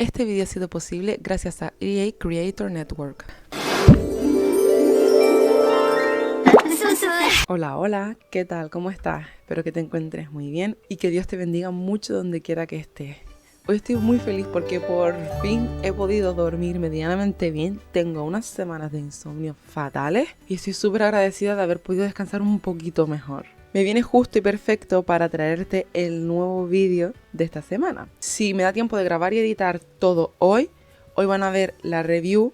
Este video ha sido posible gracias a EA Creator Network. Hola, hola, ¿qué tal? ¿Cómo estás? Espero que te encuentres muy bien y que Dios te bendiga mucho donde quiera que estés. Hoy estoy muy feliz porque por fin he podido dormir medianamente bien. Tengo unas semanas de insomnio fatales y estoy súper agradecida de haber podido descansar un poquito mejor. Me viene justo y perfecto para traerte el nuevo vídeo de esta semana. Si me da tiempo de grabar y editar todo hoy van a ver la review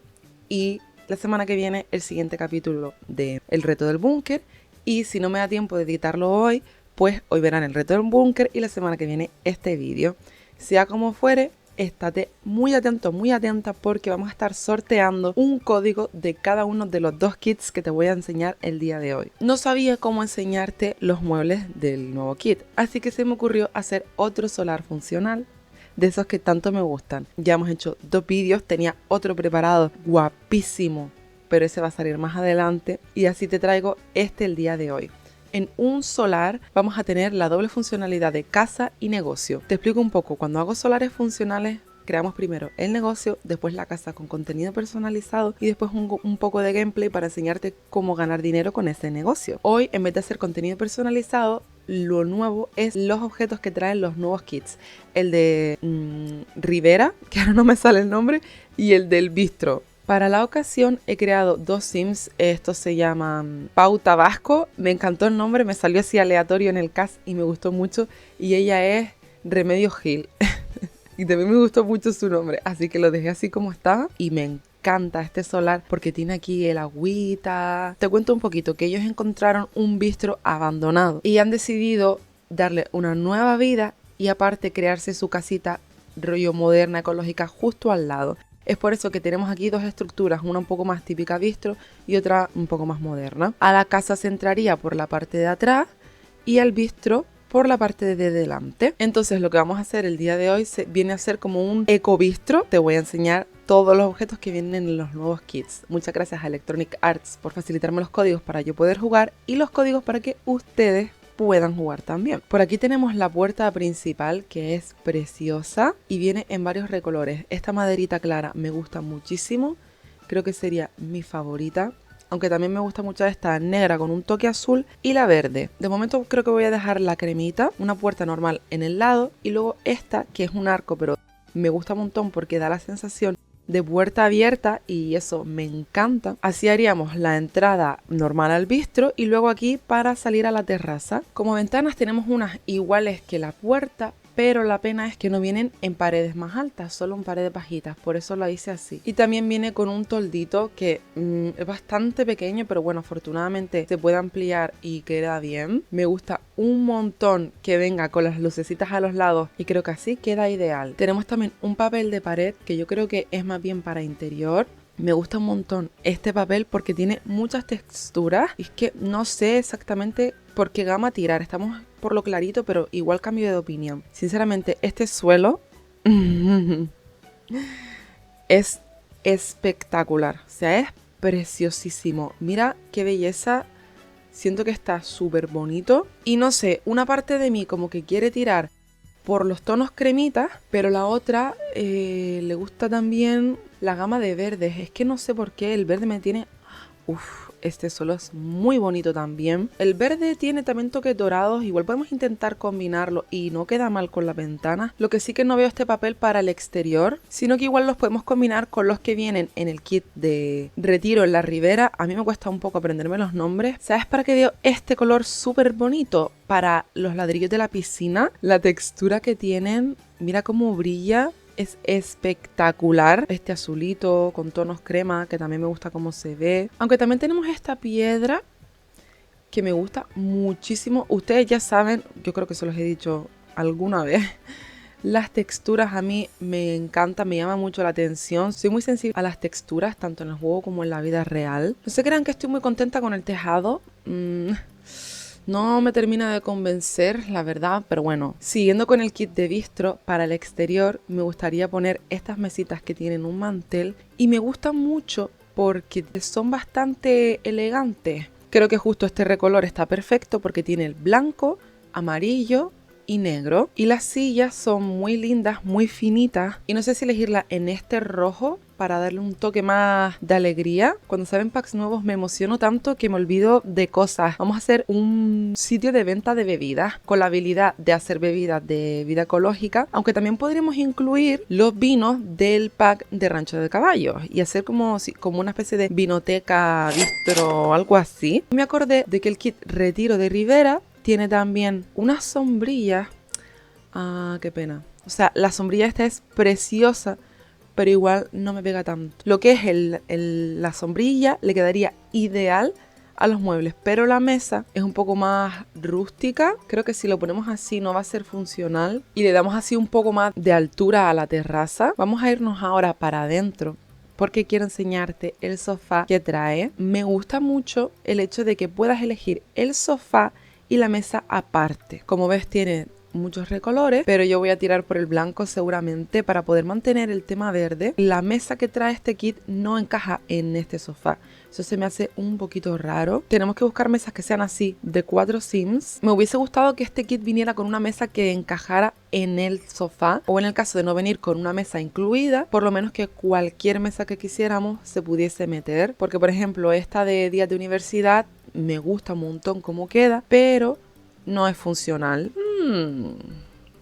y la semana que viene el siguiente capítulo de El Reto del Búnker. Y si no me da tiempo de editarlo hoy, pues hoy verán El Reto del Búnker y la semana que viene este vídeo. Sea como fuere, estate muy atento, muy atenta porque vamos a estar sorteando un código de cada uno de los 2 kits que te voy a enseñar el día de hoy. No sabía cómo enseñarte los muebles del nuevo kit, así que se me ocurrió hacer otro solar funcional de esos que tanto me gustan. Ya hemos hecho 2 vídeos, tenía otro preparado guapísimo, pero ese va a salir más adelante y así te traigo este el día de hoy. En un solar vamos a tener la doble funcionalidad de casa y negocio. Te explico un poco. Cuando hago solares funcionales, creamos primero el negocio, después la casa con contenido personalizado y después un poco de gameplay para enseñarte cómo ganar dinero con ese negocio. Hoy, en vez de hacer contenido personalizado, lo nuevo es los objetos que traen los nuevos kits. El de Rivera, que ahora no me sale el nombre, y el del Bistro. Para la ocasión he creado 2 sims, estos se llaman Pau Tabasco, me encantó el nombre, me salió así aleatorio en el cast y me gustó mucho, y ella es Remedio Gil, y también me gustó mucho su nombre, así que lo dejé así como estaba y me encanta este solar porque tiene aquí el agüita. Te cuento un poquito que ellos encontraron un bistro abandonado y han decidido darle una nueva vida y aparte crearse su casita rollo moderna, ecológica justo al lado. Es por eso que tenemos aquí 2 estructuras, una un poco más típica bistro y otra un poco más moderna. A la casa se entraría por la parte de atrás y al bistro por la parte de delante. Entonces lo que vamos a hacer el día de hoy viene a ser como un ecobistro. Te voy a enseñar todos los objetos que vienen en los nuevos kits. Muchas gracias a Electronic Arts por facilitarme los códigos para yo poder jugar y los códigos para que ustedes puedan jugar también. Por aquí tenemos la puerta principal que es preciosa y viene en varios recolores. Esta maderita clara me gusta muchísimo, creo que sería mi favorita, aunque también me gusta mucho esta negra con un toque azul y la verde. De momento creo que voy a dejar la cremita, una puerta normal en el lado y luego esta que es un arco, pero me gusta un montón porque da la sensación de puerta abierta y eso me encanta. Así haríamos la entrada normal al bistro y luego aquí para salir a la terraza. Como ventanas tenemos unas iguales que la puerta, pero la pena es que no vienen en paredes más altas, solo en paredes bajitas, por eso la hice así. Y también viene con un toldito que es bastante pequeño, pero bueno, afortunadamente se puede ampliar y queda bien. Me gusta un montón que venga con las lucecitas a los lados y creo que así queda ideal. Tenemos también un papel de pared que yo creo que es más bien para interior. Me gusta un montón este papel porque tiene muchas texturas y es que no sé exactamente por qué gama tirar. Estamos por lo clarito, pero igual cambio de opinión. Sinceramente, este suelo es espectacular. O sea, es preciosísimo. Mira qué belleza. Siento que está súper bonito. Y no sé, una parte de mí como que quiere tirar por los tonos cremitas, pero la otra le gusta también la gama de verdes. Es que no sé por qué el verde me tiene... Uf, este suelo es muy bonito también. El verde tiene también toques dorados, igual podemos intentar combinarlo y no queda mal con la ventana. Lo que sí que no veo este papel para el exterior, sino que igual los podemos combinar con los que vienen en el kit de retiro en la ribera. A mí me cuesta un poco aprenderme los nombres. ¿Sabes para qué veo este color súper bonito? Para los ladrillos de la piscina, la textura que tienen, mira cómo brilla. Es espectacular, este azulito con tonos crema que también me gusta cómo se ve. Aunque también tenemos esta piedra que me gusta muchísimo. Ustedes ya saben, yo creo que se los he dicho alguna vez. Las texturas a mí me encantan, me llama mucho la atención. Soy muy sensible a las texturas, tanto en el juego como en la vida real. No se crean que estoy muy contenta con el tejado. No me termina de convencer, la verdad, pero bueno. Siguiendo con el kit de bistro, para el exterior me gustaría poner estas mesitas que tienen un mantel y me gustan mucho porque son bastante elegantes. Creo que justo este recolor está perfecto porque tiene el blanco, amarillo y negro. Y las sillas son muy lindas, muy finitas. Y no sé si elegirla en este rojo para darle un toque más de alegría. Cuando salen packs nuevos me emociono tanto que me olvido de cosas. Vamos a hacer un sitio de venta de bebidas con la habilidad de hacer bebidas de vida ecológica, aunque también podríamos incluir los vinos del pack de Rancho de Caballos y hacer como una especie de vinoteca, bistro o algo así. Me acordé de que el kit Retiro de Rivera tiene también una sombrilla. Ah, qué pena. O sea, la sombrilla esta es preciosa, pero igual no me pega tanto. Lo que es la sombrilla le quedaría ideal a los muebles, pero la mesa es un poco más rústica. Creo que si lo ponemos así no va a ser funcional y le damos así un poco más de altura a la terraza. Vamos a irnos ahora para adentro porque quiero enseñarte el sofá que trae. Me gusta mucho el hecho de que puedas elegir el sofá y la mesa aparte. Como ves, tiene muchos recolores, pero yo voy a tirar por el blanco seguramente para poder mantener el tema verde. La mesa que trae este kit no encaja en este sofá. Eso se me hace un poquito raro. Tenemos que buscar mesas que sean así, de 4 sims. Me hubiese gustado que este kit viniera con una mesa que encajara en el sofá, o en el caso de no venir con una mesa incluida, por lo menos que cualquier mesa que quisiéramos se pudiese meter. Porque, por ejemplo, esta de días de universidad me gusta un montón cómo queda, pero no es funcional.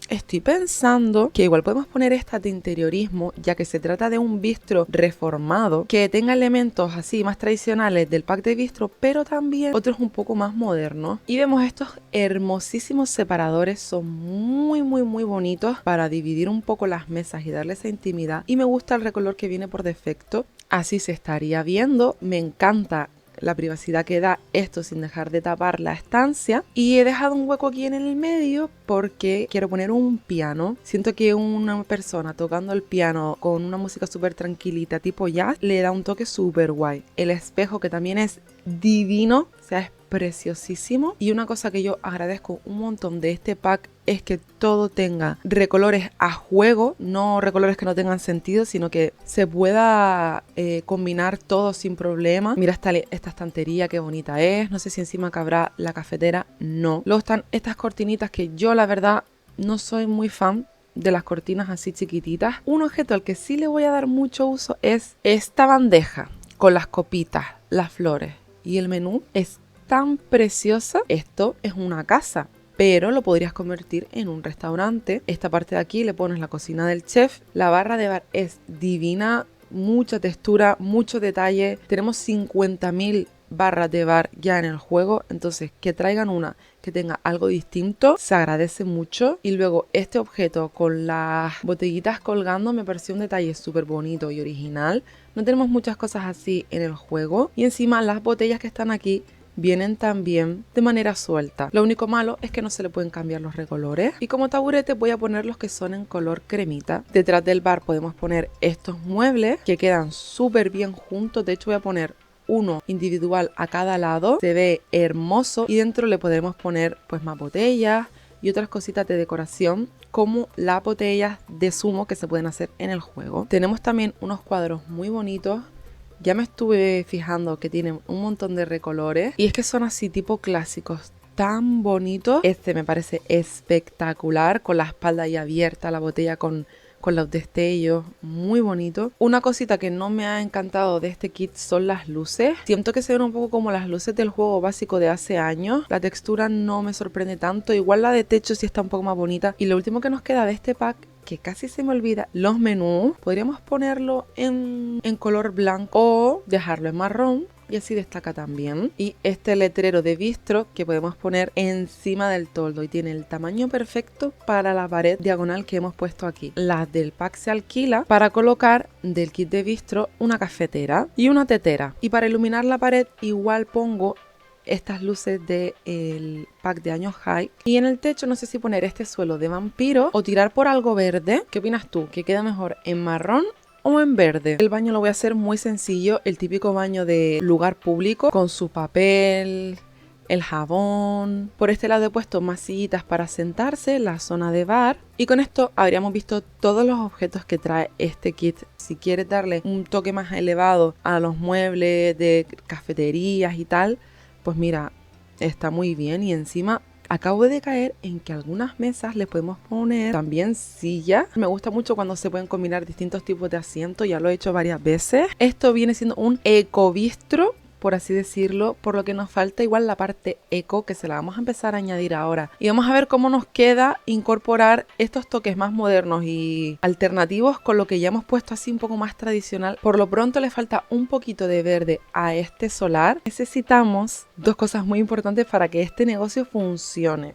Estoy pensando que igual podemos poner esta de interiorismo, ya que se trata de un bistro reformado que tenga elementos así más tradicionales del pack de bistro, pero también otros un poco más modernos. Y vemos estos hermosísimos separadores, son muy bonitos para dividir un poco las mesas y darle esa intimidad. Y me gusta el recolor que viene por defecto, así se estaría viendo. Me encanta la privacidad que da esto sin dejar de tapar la estancia, y he dejado un hueco aquí en el medio porque quiero poner un piano. Siento que una persona tocando el piano con una música súper tranquilita tipo jazz le da un toque súper guay. El espejo, que también es divino, o sea, es preciosísimo. Y una cosa que yo agradezco un montón de este pack es que todo tenga recolores a juego, no recolores que no tengan sentido, sino que se pueda combinar todo sin problema. Mira esta estantería, qué bonita es. No sé si encima cabrá la cafetera, no. Luego están estas cortinitas que yo la verdad no soy muy fan de las cortinas así chiquititas. Un objeto al que sí le voy a dar mucho uso es esta bandeja con las copitas, las flores y el menú. Es tan preciosa. Esto es una casa, pero lo podrías convertir en un restaurante. Esta parte de aquí le pones la cocina del chef. La barra de bar es divina, mucha textura, mucho detalle. Tenemos 50.000 barras de bar ya en el juego, entonces que traigan una que tenga algo distinto se agradece mucho. Y luego este objeto con las botellitas colgando me pareció un detalle súper bonito y original. No tenemos muchas cosas así en el juego, y encima las botellas que están aquí vienen también de manera suelta. Lo único malo es que no se le pueden cambiar los recolores. Y como taburete voy a poner los que son en color cremita. Detrás del bar podemos poner estos muebles que quedan súper bien juntos. De hecho voy a poner uno individual a cada lado. Se ve hermoso, y dentro le podremos poner pues más botellas y otras cositas de decoración, como las botellas de zumo que se pueden hacer en el juego. Tenemos también unos cuadros muy bonitos. Ya me estuve fijando que tienen un montón de recolores, y es que son así tipo clásicos, tan bonitos. Este me parece espectacular, con la espalda ya abierta, la botella con los destellos, muy bonito. Una cosita que no me ha encantado de este kit son las luces. Siento que se ven un poco como las luces del juego básico de hace años. La textura no me sorprende tanto, igual la de techo sí está un poco más bonita. Y lo último que nos queda de este pack, que casi se me olvida, los menús. Podríamos ponerlo en color blanco o dejarlo en marrón, y así destaca también. Y este letrero de bistro que podemos poner encima del toldo, y tiene el tamaño perfecto para la pared diagonal que hemos puesto aquí. Las del pack se alquila para colocar del kit de bistro una cafetera y una tetera. Y para iluminar la pared igual pongo estas luces del pack de años high. Y en el techo no sé si poner este suelo de vampiro o tirar por algo verde. ¿Qué opinas tú? ¿Que queda mejor en marrón o en verde? El baño lo voy a hacer muy sencillo, el típico baño de lugar público, con su papel, el jabón. Por este lado he puesto más sillitas para sentarse, la zona de bar. Y con esto habríamos visto todos los objetos que trae este kit. Si quieres darle un toque más elevado a los muebles de cafeterías y tal, pues mira, está muy bien. Y encima acabo de caer en que algunas mesas le podemos poner también sillas. Me gusta mucho cuando se pueden combinar distintos tipos de asientos, ya lo he hecho varias veces. Esto viene siendo un ecobistro, por así decirlo, por lo que nos falta igual la parte eco, que se la vamos a empezar a añadir ahora. Y vamos a ver cómo nos queda incorporar estos toques más modernos y alternativos con lo que ya hemos puesto así un poco más tradicional. Por lo pronto le falta un poquito de verde a este solar. Necesitamos dos cosas muy importantes para que este negocio funcione.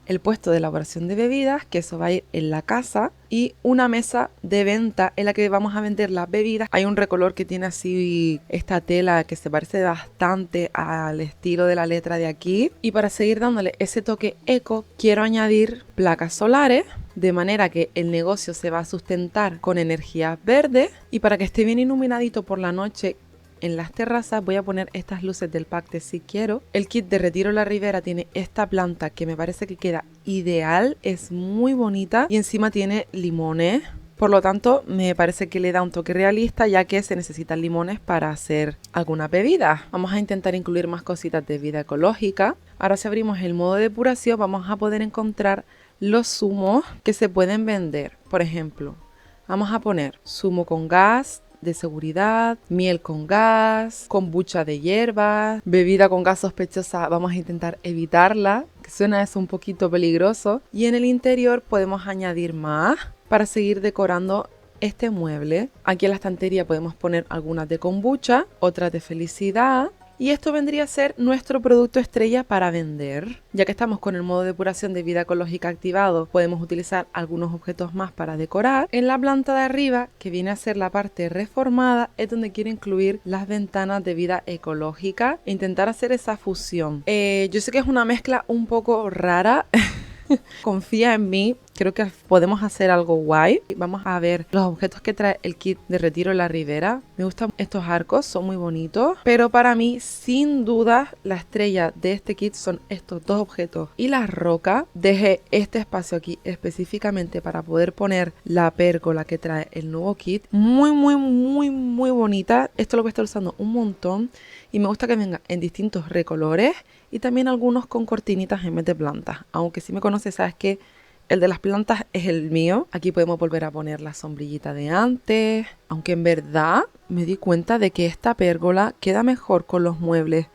El puesto de elaboración de bebidas, que eso va a ir en la casa, y una mesa de venta en la que vamos a vender las bebidas. Hay un recolor que tiene así esta tela que se parece bastante al estilo de la letra de aquí. Y para seguir dándole ese toque eco, quiero añadir placas solares, de manera que el negocio se va a sustentar con energía verde. Y para que esté bien iluminadito por la noche, en las terrazas voy a poner estas luces del pack de Si Quiero. El kit de Retiro La Ribera tiene esta planta que me parece que queda ideal, es muy bonita y encima tiene limones. Por lo tanto, me parece que le da un toque realista, ya que se necesitan limones para hacer alguna bebida. Vamos a intentar incluir más cositas de vida ecológica. Ahora, si abrimos el modo de depuración, vamos a poder encontrar los zumos que se pueden vender. Por ejemplo, vamos a poner zumo con gas de seguridad, miel con gas, kombucha de hierbas, bebida con gas sospechosa, vamos a intentar evitarla, que suena eso un poquito peligroso. Y en el interior podemos añadir más para seguir decorando este mueble. Aquí en la estantería podemos poner algunas de kombucha, otras de felicidad. Y esto vendría a ser nuestro producto estrella para vender. Ya que estamos con el modo de depuración de vida ecológica activado, podemos utilizar algunos objetos más para decorar. En la planta de arriba, que viene a ser la parte reformada, es donde quiero incluir las ventanas de vida ecológica e intentar hacer esa fusión. Yo sé que es una mezcla un poco rara. Confía en mí, creo que podemos hacer algo guay. Vamos a ver los objetos que trae el kit de Retiro La Ribera. Me gustan estos arcos, son muy bonitos, pero para mí, sin duda, la estrella de este kit son estos dos objetos y la roca. Dejé este espacio aquí específicamente para poder poner la pérgola que trae el nuevo kit. Muy bonita. Esto lo voy a estar usando un montón y me gusta que venga en distintos recolores y también algunos con cortinitas en vez de plantas. Aunque si me conoces sabes que el de las plantas es el mío. Aquí podemos volver a poner la sombrillita de antes. Aunque en verdad me di cuenta de que esta pérgola queda mejor con los muebles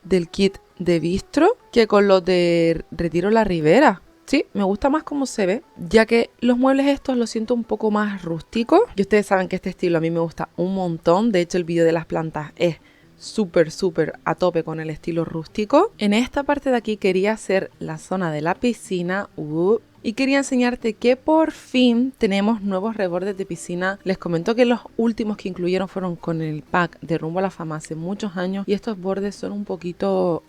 del kit de Bistro que con los de Retiro La Ribera. Sí, me gusta más cómo se ve, ya que los muebles estos los siento un poco más rústicos. Y ustedes saben que este estilo a mí me gusta un montón. De hecho, el vídeo de las plantas es súper a tope con el estilo rústico. En esta parte de aquí quería hacer la zona de la piscina. Y quería enseñarte que por fin tenemos nuevos rebordes de piscina. Les comento que los últimos que incluyeron fueron con el pack de Rumbo a la Fama hace muchos años. Y estos bordes son un poquito...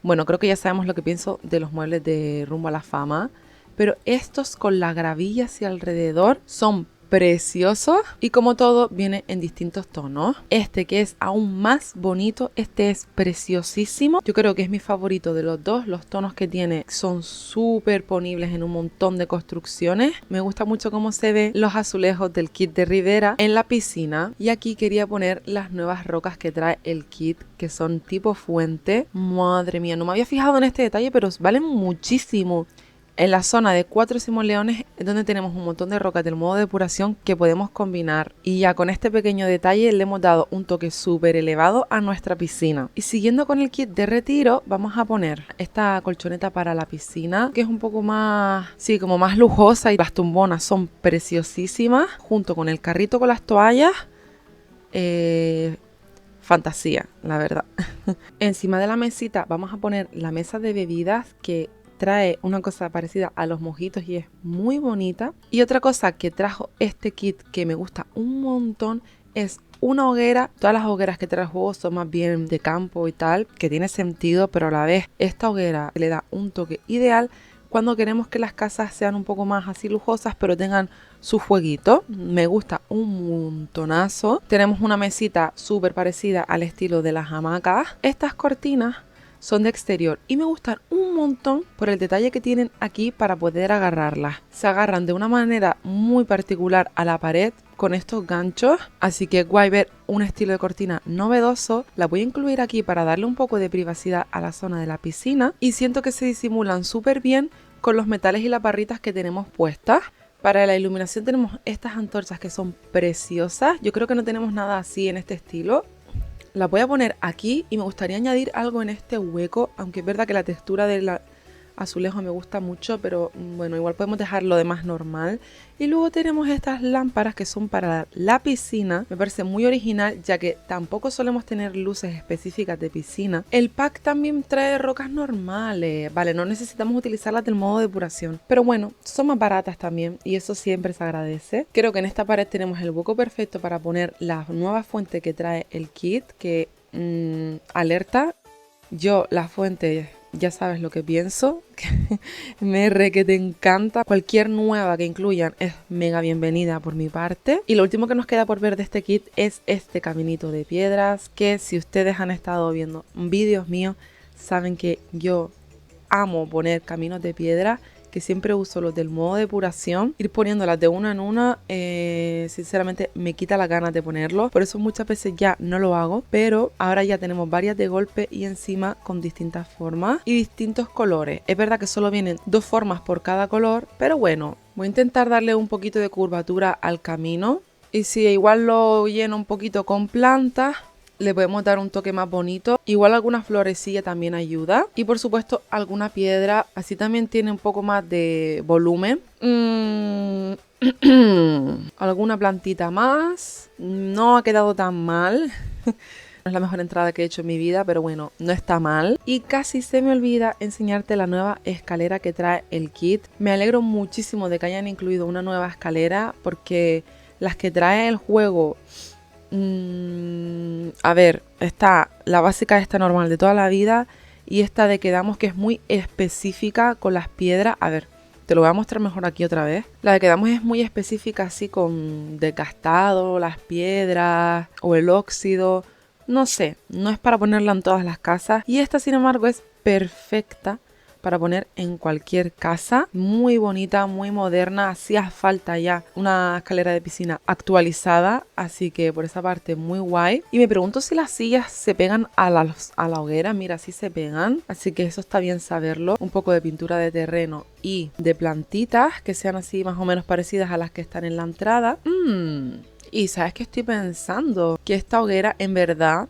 Bueno, creo que ya sabemos lo que pienso de los muebles de Rumbo a la Fama. Pero estos con la gravilla hacia alrededor son preciosos y como todo viene en distintos tonos. Este que es aún más bonito, este es preciosísimo. Yo creo que es mi favorito de los dos. Los tonos que tiene son súper ponibles en un montón de construcciones. Me gusta mucho cómo se ven los azulejos del kit de Ribera en la piscina. Y aquí quería poner las nuevas rocas que trae el kit, que son tipo fuente. Madre mía, no me había fijado en este detalle, pero valen muchísimo. En la zona de 4 simoleones es donde tenemos un montón de rocas del modo de depuración que podemos combinar. Y ya con este pequeño detalle le hemos dado un toque súper elevado a nuestra piscina. Y siguiendo con el kit de Retiro, vamos a poner esta colchoneta para la piscina, que es un poco más, sí, como más lujosa. Y las tumbonas son preciosísimas, junto con el carrito con las toallas. Fantasía, la verdad. Encima de la mesita vamos a poner la mesa de bebidas, que trae una cosa parecida a los mojitos y es muy bonita. Y otra cosa que trajo este kit que me gusta un montón es una hoguera. Todas las hogueras que trae el juego son más bien de campo y tal, que tiene sentido, pero a la vez esta hoguera le da un toque ideal cuando queremos que las casas sean un poco más así lujosas, pero tengan su fueguito. Me gusta un montonazo. Tenemos una mesita súper parecida al estilo de las hamacas. Estas cortinas son de exterior y me gustan un montón por el detalle que tienen aquí para poder agarrarlas. Se agarran de una manera muy particular a la pared con estos ganchos, así que guay ver un estilo de cortina novedoso. La voy a incluir aquí para darle un poco de privacidad a la zona de la piscina y siento que se disimulan súper bien con los metales y las barritas que tenemos puestas. Para la iluminación tenemos estas antorchas que son preciosas. Yo creo que no tenemos nada así en este estilo. La voy a poner aquí y me gustaría añadir algo en este hueco, aunque es verdad que la textura del azulejo me gusta mucho, pero bueno, igual podemos dejarlo de más normal. Y luego tenemos estas lámparas que son para la piscina. Me parece muy original, ya que tampoco solemos tener luces específicas de piscina. El pack también trae rocas normales, vale, no necesitamos utilizarlas del modo depuración, pero bueno, son más baratas también y eso siempre se agradece. Creo que en esta pared tenemos el hueco perfecto para poner la nueva fuente que trae el kit, que alerta, yo la fuente ya sabes lo que pienso, que te encanta. Cualquier nueva que incluyan es mega bienvenida por mi parte. Y lo último que nos queda por ver de este kit es este caminito de piedras, que si ustedes han estado viendo vídeos míos, saben que yo amo poner caminos de piedra, que siempre uso los del modo depuración. Ir poniéndolas de una en una, sinceramente me quita las ganas de ponerlos. Por eso muchas veces ya no lo hago, pero ahora ya tenemos varias de golpe y encima con distintas formas y distintos colores. Es verdad que solo vienen 2 formas por cada color, pero bueno, voy a intentar darle un poquito de curvatura al camino. Y si igual lo lleno un poquito con plantas, le podemos dar un toque más bonito. Igual alguna florecilla también ayuda. Y por supuesto alguna piedra. Así también tiene un poco más de volumen. Alguna plantita más. No ha quedado tan mal. No es la mejor entrada que he hecho en mi vida, pero bueno, no está mal. Y casi se me olvida enseñarte la nueva escalera que trae el kit. Me alegro muchísimo de que hayan incluido una nueva escalera, porque las que trae el juego... a ver, está la básica, esta normal de toda la vida, y esta de que damos, que es muy específica con las piedras. A ver, te lo voy a mostrar mejor aquí otra vez. La de que damos es muy específica, así con desgastado, las piedras o el óxido. No sé, no es para ponerla en todas las casas. Y esta, sin embargo, es perfecta para poner en cualquier casa. Muy bonita, muy moderna. Hacía falta ya una escalera de piscina actualizada, así que por esa parte muy guay. Y me pregunto si las sillas se pegan a la hoguera. Mira, sí se pegan, así que eso está bien saberlo. Un poco de pintura de terreno y de plantitas que sean así más o menos parecidas a las que están en la entrada. Y ¿sabes qué estoy pensando? Que esta hoguera en verdad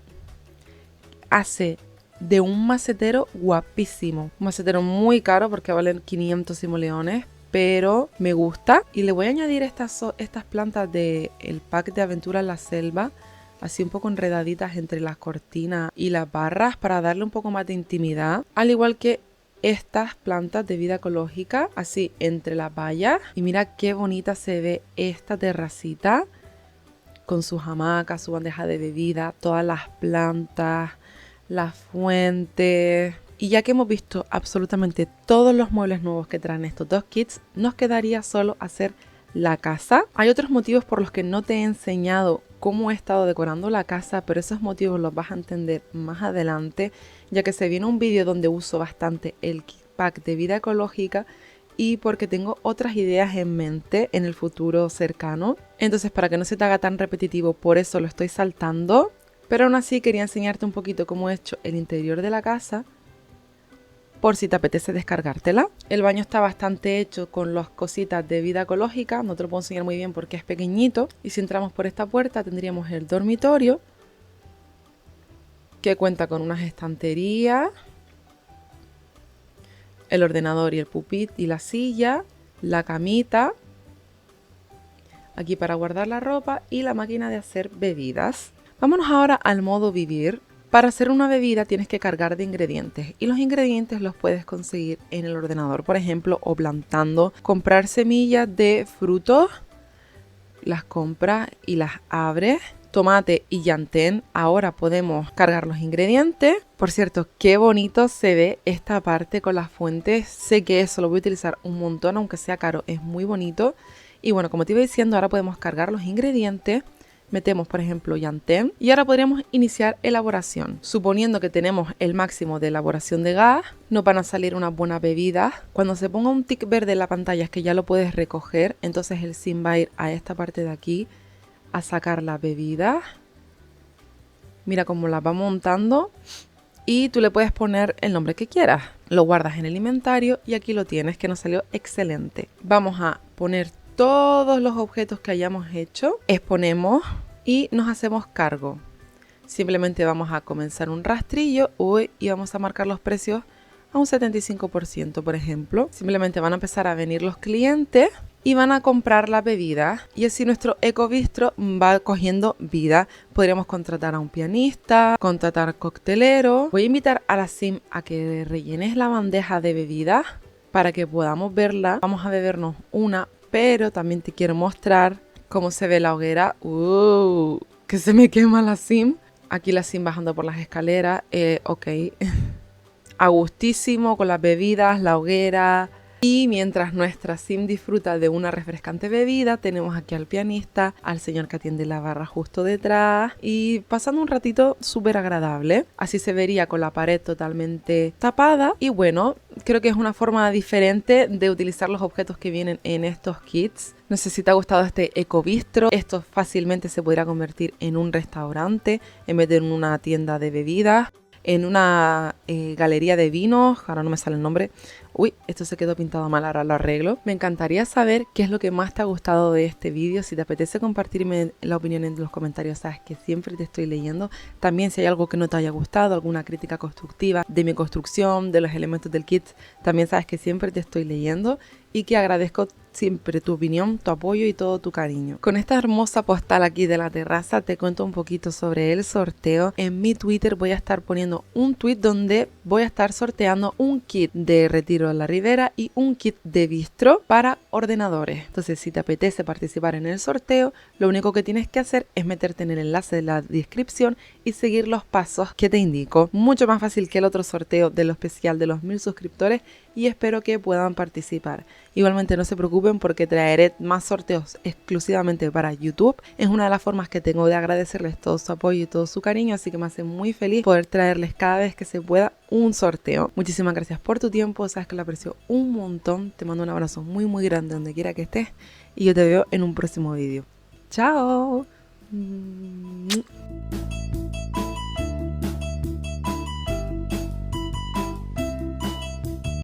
hace de un macetero guapísimo. Un macetero muy caro porque valen 500 simoleones, pero me gusta. Y le voy a añadir estas plantas del pack de Aventura en la Selva, así un poco enredaditas entre las cortinas y las barras, para darle un poco más de intimidad. Al igual que estas plantas de vida ecológica, así entre las vallas. Y mira qué bonita se ve esta terracita con sus hamacas, su bandeja de bebida, todas las plantas, la fuente. Y ya que hemos visto absolutamente todos los muebles nuevos que traen estos 2 kits, nos quedaría solo hacer la casa. Hay otros motivos por los que no te he enseñado cómo he estado decorando la casa, pero esos motivos los vas a entender más adelante, ya que se viene un vídeo donde uso bastante el kit pack de vida ecológica y porque tengo otras ideas en mente en el futuro cercano. Entonces, para que no se te haga tan repetitivo, por eso lo estoy saltando. Pero aún así quería enseñarte un poquito cómo he hecho el interior de la casa, por si te apetece descargártela. El baño está bastante hecho con las cositas de vida ecológica, no te lo puedo enseñar muy bien porque es pequeñito. Y si entramos por esta puerta tendríamos el dormitorio, que cuenta con unas estanterías, el ordenador y el pupitre y la silla, la camita, aquí para guardar la ropa y la máquina de hacer bebidas. Vámonos ahora al modo vivir. Para hacer una bebida tienes que cargar de ingredientes y los ingredientes los puedes conseguir en el ordenador, por ejemplo, o plantando. Comprar semillas de frutos, las compras y las abres. Tomate y llantén, ahora podemos cargar los ingredientes. Por cierto, qué bonito se ve esta parte con las fuentes. Sé que eso lo voy a utilizar un montón, aunque sea caro, es muy bonito. Y bueno, como te iba diciendo, ahora podemos cargar los ingredientes. metemos por ejemplo Yantén y ahora podríamos iniciar elaboración. Suponiendo que tenemos el máximo de elaboración de gas, nos van a salir unas buenas bebidas. Cuando se ponga un tic verde en la pantalla es que ya lo puedes recoger, entonces el sim va a ir a esta parte de aquí a sacar las bebidas. Mira cómo las va montando y tú le puedes poner el nombre que quieras. Lo guardas en el inventario y aquí lo tienes, que nos salió excelente. Vamos a poner todos los objetos que hayamos hecho, exponemos y nos hacemos cargo. Simplemente vamos a comenzar un rastrillo y vamos a marcar los precios a un 75%, por ejemplo. Simplemente van a empezar a venir los clientes y van a comprar la bebida y así nuestro ecobistro va cogiendo vida. Podríamos contratar a un pianista, contratar coctelero. Voy a invitar a la sim a que rellenes la bandeja de bebidas para que podamos verla. Vamos a bebernos una, pero también te quiero mostrar cómo se ve la hoguera. Que se me quema la sim. Aquí la sim bajando por las escaleras. Ok. A gustísimo con las bebidas, la hoguera. Y mientras nuestra sim disfruta de una refrescante bebida, tenemos aquí al pianista, al señor que atiende la barra justo detrás y pasando un ratito súper agradable. Así se vería con la pared totalmente tapada y bueno, creo que es una forma diferente de utilizar los objetos que vienen en estos kits. No sé si te ha gustado este ecobistro. Esto fácilmente se podría convertir en un restaurante en vez de en una tienda de bebidas. En una galería de vinos, ahora no me sale el nombre. Uy, esto se quedó pintado mal, ahora lo arreglo. Me encantaría saber qué es lo que más te ha gustado de este vídeo. Si te apetece compartirme la opinión en los comentarios, sabes que siempre te estoy leyendo. También si hay algo que no te haya gustado, alguna crítica constructiva de mi construcción, de los elementos del kit, también sabes que siempre te estoy leyendo y que agradezco siempre tu opinión, tu apoyo y todo tu cariño. Con esta hermosa postal aquí de la terraza te cuento un poquito sobre el sorteo. En mi Twitter voy a estar poniendo un tweet donde voy a estar sorteando un kit de Retiro de la Ribera y un kit de bistro para ordenadores. Entonces si te apetece participar en el sorteo, lo único que tienes que hacer es meterte en el enlace de la descripción y seguir los pasos que te indico. Mucho más fácil que el otro sorteo de lo especial de los 1000 suscriptores y espero que puedan participar. Igualmente no se preocupen porque traeré más sorteos exclusivamente para YouTube. Es una de las formas que tengo de agradecerles todo su apoyo y todo su cariño, así que me hace muy feliz poder traerles cada vez que se pueda un sorteo. Muchísimas gracias por tu tiempo, sabes que lo aprecio un montón. Te mando un abrazo muy muy grande donde quiera que estés y yo te veo en un próximo vídeo. ¡Chao!